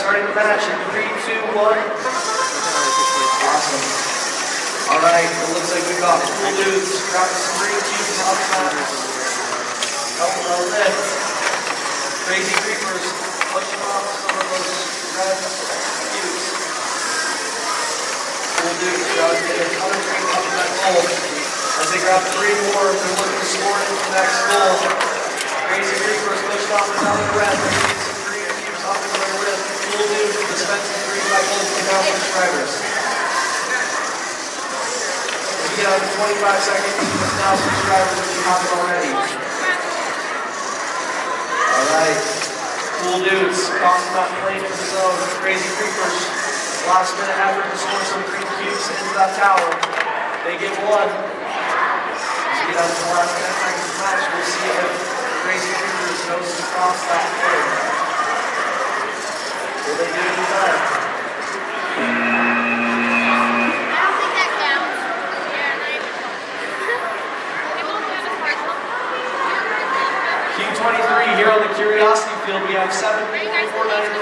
starting the match in 3, 2, 1. Awesome. Alright, it looks like we got cool dudes grabbing some green cubes off that. Lift. Crazy creepers pushing off some of those red cubes. Cool dudes trying to get a ton of green off of that goal. As they grab 3 more, they're looking to score into the next goal. Crazy creepers pushed off another red. They're getting some green cubes off another red. Cool dudes dispensing 3 by goals from down subscribers. As we get out to 25 seconds, with now subscribers if you haven't already. Alright. Cool dudes, crossing that plane for the zone. Crazy creepers. Last minute effort to score some green cubes into that tower. They get 1. As we get out to the last 10 seconds of the match, we'll see if Crazy Creepers knows to cross that plane. Will they do it in time? I don't think that counts. Yeah, not even close. Q23 here on the Curiosity Field. We have 7 people, 4